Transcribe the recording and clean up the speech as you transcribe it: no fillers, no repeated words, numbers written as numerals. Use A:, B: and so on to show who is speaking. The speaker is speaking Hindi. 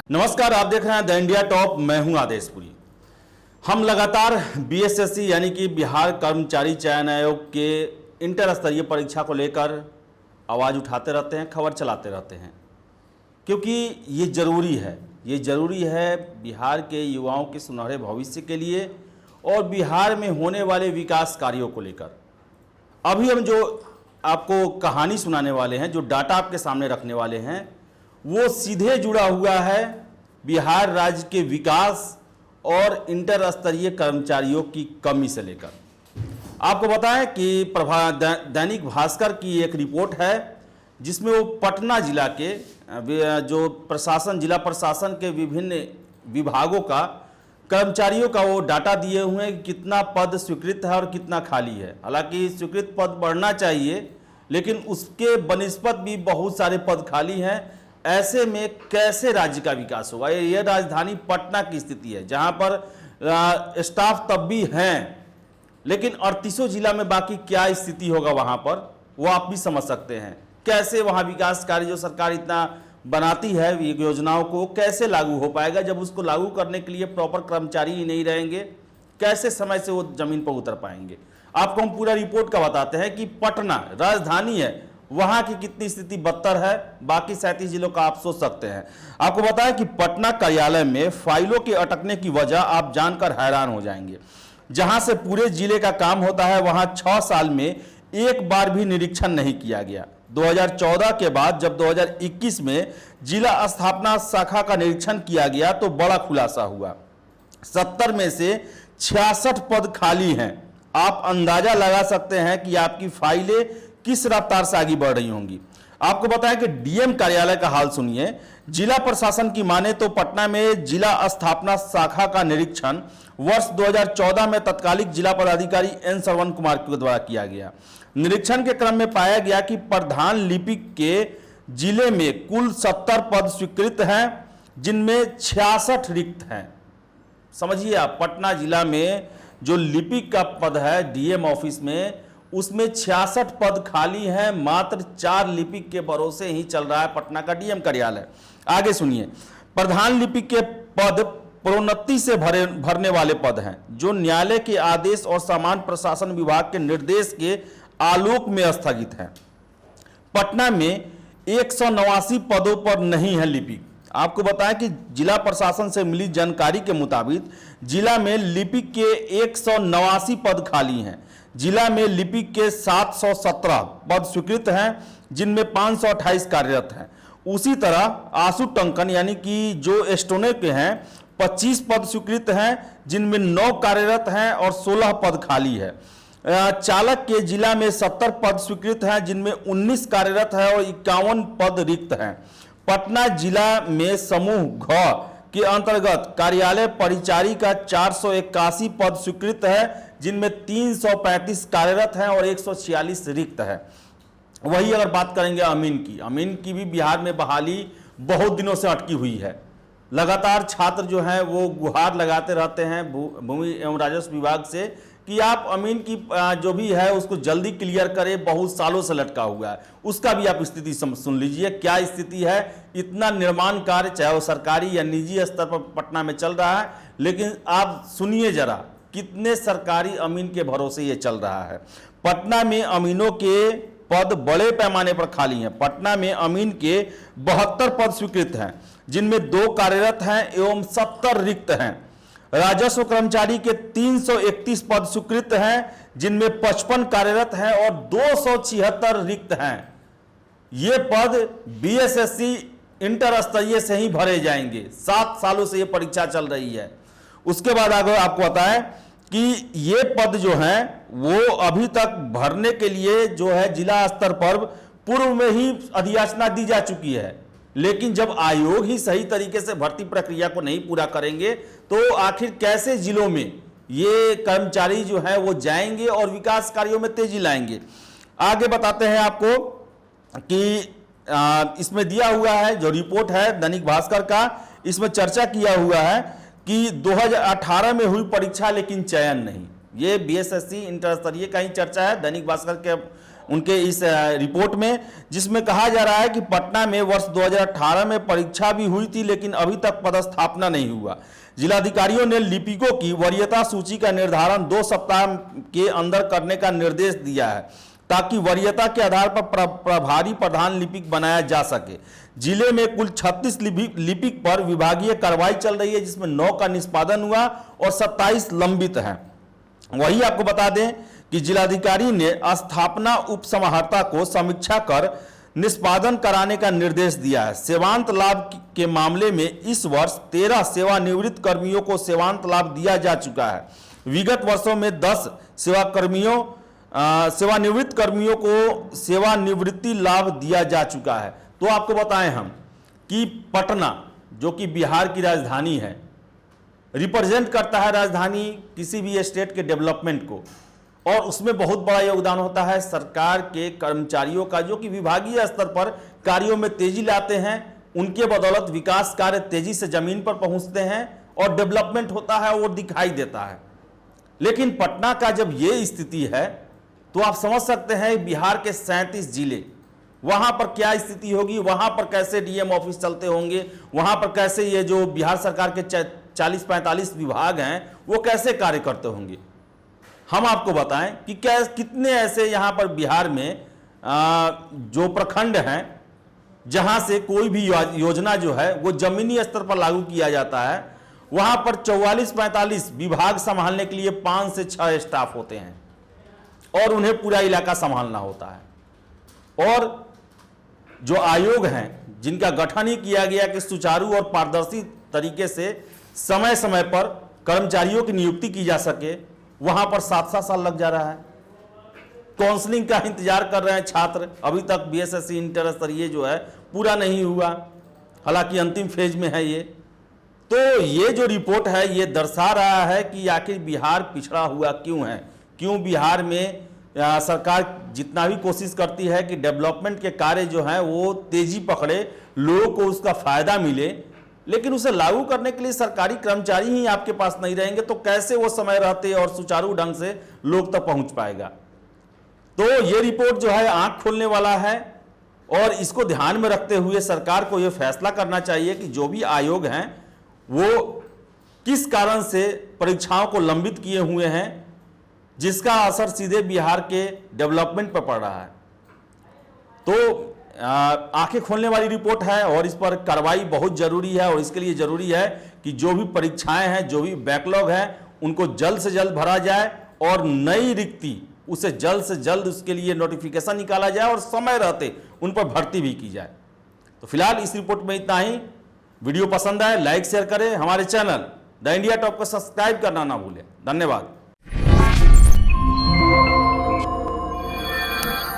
A: नमस्कार, आप देख रहे हैं द इंडिया टॉप। मैं हूं आदेशपुरी। हम लगातार बीएसएससी यानी कि बिहार कर्मचारी चयन आयोग के इंटर स्तरीय परीक्षा को लेकर आवाज़ उठाते रहते हैं, खबर चलाते रहते हैं, क्योंकि ये ज़रूरी है बिहार के युवाओं के सुनहरे भविष्य के लिए और बिहार में होने वाले विकास कार्यों को लेकर। अभी हम जो आपको कहानी सुनाने वाले हैं, जो डाटा आपके सामने रखने वाले हैं, वो सीधे जुड़ा हुआ है बिहार राज्य के विकास और इंटर स्तरीय कर्मचारियों की कमी से लेकर। आपको बताएं कि दैनिक भास्कर की एक रिपोर्ट है जिसमें वो पटना जिला के जो जिला प्रशासन के विभिन्न विभागों का कर्मचारियों का वो डाटा दिए हुए हैं कि कितना पद स्वीकृत है और कितना खाली है। हालांकि स्वीकृत पद बढ़ना चाहिए, लेकिन उसके बनिस्पत भी बहुत सारे पद खाली हैं। ऐसे में कैसे राज्य का विकास होगा? ये राजधानी पटना की स्थिति है, जहां पर स्टाफ तब भी हैं, लेकिन 38 जिला में बाकी क्या स्थिति होगा वहां पर, वो आप भी समझ सकते हैं। कैसे वहां विकास कार्य जो सरकार इतना बनाती है योजनाओं को, कैसे लागू हो पाएगा जब उसको लागू करने के लिए प्रॉपर कर्मचारी ही नहीं रहेंगे? कैसे समय से वो जमीन पर उतर पाएंगे? आपको हम पूरा रिपोर्ट का बताते हैं कि पटना राजधानी है, वहां की कितनी स्थिति बदतर है। बाकी 37 जिलों का आप सोच सकते हैं। आपको बताएं कि पटना कार्यालय में फाइलों के अटकने की वजह आप जानकर हैरान हो जाएंगे। जहां से पूरे जिले का काम होता है, वहां 6 साल में एक बार भी निरीक्षण नहीं किया गया। 2014 के बाद जब 2021 में जिला स्थापना शाखा का निरीक्षण किया गया तो बड़ा खुलासा हुआ। 70 में से 66 पद खाली हैं। आप अंदाजा लगा सकते हैं कि आपकी फाइलें किस रफ्तार से आगे बढ़ रही होंगी। आपको बताएं कि डीएम कार्यालय का हाल सुनिए। जिला प्रशासन की माने तो पटना में जिला स्थापना शाखा का निरीक्षण वर्ष 2014 में तत्कालिक जिला पदाधिकारी एन श्रवण कुमार के द्वारा किया गया। निरीक्षण के क्रम में पाया गया कि प्रधान लिपिक के जिले में कुल 70 पद स्वीकृत हैं, जिनमें 66 रिक्त हैं। समझिए आप, पटना जिला में जो लिपिक का पद है डीएम ऑफिस में, उसमें 66 पद खाली हैं। मात्र 4 लिपिक के भरोसे ही चल रहा है पटना का डीएम कार्यालय। आगे सुनिए। प्रधान लिपिक के पद प्रोन्नति से भरने वाले पद हैं, जो न्यायालय के आदेश और सामान्य प्रशासन विभाग के निर्देश के आलोक में स्थगित हैं। पटना में 189 पदों पर नहीं है लिपिक। आपको बताएं कि जिला प्रशासन से मिली जानकारी के मुताबिक जिला में लिपिक के 189 पद खाली हैं। जिला में लिपिक के 717 पद स्वीकृत हैं, जिनमें 528 कार्यरत हैं। उसी तरह आशु टंकन यानी कि जो स्टोने के हैं 25 पद स्वीकृत हैं, जिनमें 9 कार्यरत हैं और 16 पद खाली है। चालक के जिला में 70 पद स्वीकृत हैं, जिनमें 19 कार्यरत है और 51 पद रिक्त हैं। पटना जिला में समूह घ के अंतर्गत कार्यालय परिचारी का 481 पद स्वीकृत है, जिनमें 335 कार्यरत हैं और 146 रिक्त है। वही अगर बात करेंगे अमीन की भी बिहार में बहाली बहुत दिनों से अटकी हुई है। लगातार छात्र जो हैं वो गुहार लगाते रहते हैं भूमि एवं राजस्व विभाग से कि आप अमीन की जो भी है उसको जल्दी क्लियर करें। बहुत सालों से लटका हुआ है, उसका भी आप स्थिति सुन लीजिए। क्या स्थिति है? इतना निर्माण कार्य चाहे वो सरकारी या निजी स्तर पर पटना में चल रहा है, लेकिन आप सुनिए जरा, कितने सरकारी अमीन के भरोसे ये चल रहा है। पटना में अमीनों के पद बड़े पैमाने पर खाली हैं। पटना में अमीन के 72 पद स्वीकृत हैं, जिनमें 2 कार्यरत हैं एवं 70 रिक्त हैं। राजस्व कर्मचारी के 331 पद स्वीकृत हैं, जिनमें 55 कार्यरत हैं और 276 रिक्त हैं। ये पद बीएसएससी इंटर स्तरीय से ही भरे जाएंगे। 7 सालों से ये परीक्षा चल रही है। उसके बाद आगे आपको बताएं कि ये पद जो हैं वो अभी तक भरने के लिए जो है जिला स्तर पर पूर्व में ही अधियाचना दी जा चुकी है, लेकिन जब आयोग ही सही तरीके से भर्ती प्रक्रिया को नहीं पूरा करेंगे तो आखिर कैसे जिलों में ये कर्मचारी जो है वो जाएंगे और विकास कार्यों में तेजी लाएंगे? आगे बताते हैं आपको कि इसमें दिया हुआ है जो रिपोर्ट है दैनिक भास्कर का, इसमें चर्चा किया हुआ है कि 2018 में हुई परीक्षा लेकिन चयन नहीं। ये बीएसएससी इंटर स्तरीय का ही चर्चा है। दैनिक भास्कर के उनके इस रिपोर्ट में, जिसमें कहा जा रहा है कि पटना में वर्ष 2018 में परीक्षा भी हुई थी लेकिन अभी तक पदस्थापना नहीं हुआ। जिलाधिकारियों ने लिपिकों की वरीयता सूची का निर्धारण 2 सप्ताह के अंदर करने का निर्देश दिया है ताकि वरीयता के आधार पर प्रभारी प्रधान लिपिक बनाया जा सके। जिले में कुल 36 लिपिक पर विभागीय कार्रवाई चल रही है, जिसमें 9 का निष्पादन हुआ और 27 लंबित हैं। वही आपको बता दें कि जिलाधिकारी ने स्थापना उपसमाहर्ता को समीक्षा कर निष्पादन कराने का निर्देश दिया है। सेवांत लाभ के मामले में इस वर्ष 13 सेवानिवृत्त कर्मियों को सेवांत लाभ दिया जा चुका है। विगत वर्षों में 10 सेवानिवृत्त कर्मियों को सेवानिवृत्ति लाभ दिया जा चुका है। तो आपको बताएं हम कि पटना जो कि बिहार की राजधानी है, रिप्रेजेंट करता है राजधानी किसी भी स्टेट के डेवलपमेंट को, और उसमें बहुत बड़ा योगदान होता है सरकार के कर्मचारियों का, जो कि विभागीय स्तर पर कार्यों में तेजी लाते हैं। उनके बदौलत विकास कार्य तेजी से जमीन पर पहुंचते हैं और डेवलपमेंट होता है, वो दिखाई देता है। लेकिन पटना का जब ये स्थिति है तो आप समझ सकते हैं बिहार के 37 जिले, वहां पर क्या स्थिति होगी, वहां पर कैसे डीएम ऑफिस चलते होंगे, वहां पर कैसे ये जो बिहार सरकार के 40-45 विभाग हैं वो कैसे कार्य करते होंगे। हम आपको बताएं कि कितने ऐसे यहां पर बिहार में जो प्रखंड हैं जहां से कोई भी योजना जो है वो जमीनी स्तर पर लागू किया जाता है, वहां पर 44-45 विभाग संभालने के लिए 5 से 6 स्टाफ होते हैं और उन्हें पूरा इलाका संभालना होता है। और जो आयोग हैं जिनका गठन ही किया गया कि सुचारू और पारदर्शी तरीके से समय समय पर कर्मचारियों की नियुक्ति की जा सके, वहां पर 7-7 साल लग जा रहा है। काउंसलिंग का इंतजार कर रहे हैं छात्र, अभी तक बीएसएससी इंटर स्तरीय जो है पूरा नहीं हुआ, हालांकि अंतिम फेज में है ये। तो ये जो रिपोर्ट है ये दर्शा रहा है कि आखिर बिहार पिछड़ा हुआ क्यों है, क्यों बिहार में सरकार जितना भी कोशिश करती है कि डेवलपमेंट के कार्य जो हैं वो तेजी पकड़े, लोगों को उसका फायदा मिले, लेकिन उसे लागू करने के लिए सरकारी कर्मचारी ही आपके पास नहीं रहेंगे तो कैसे वो समय रहते और सुचारू ढंग से लोग तक पहुंच पाएगा। तो ये रिपोर्ट जो है आंख खोलने वाला है और इसको ध्यान में रखते हुए सरकार को ये फैसला करना चाहिए कि जो भी आयोग हैं वो किस कारण से परीक्षाओं को लंबित किए हुए हैं, जिसका असर सीधे बिहार के डेवलपमेंट पर पड़ रहा है। तो आंखें खोलने वाली रिपोर्ट है और इस पर कार्रवाई बहुत जरूरी है, और इसके लिए जरूरी है कि जो भी परीक्षाएं हैं, जो भी बैकलॉग है, उनको जल्द से जल्द भरा जाए और नई रिक्ति उसे जल्द से जल्द उसके लिए नोटिफिकेशन निकाला जाए और समय रहते उन पर भर्ती भी की जाए। तो फिलहाल इस रिपोर्ट में इतना ही। वीडियो पसंद आए लाइक शेयर करें, हमारे चैनल द इंडिया टॉप को सब्सक्राइब करना ना भूलें। धन्यवाद।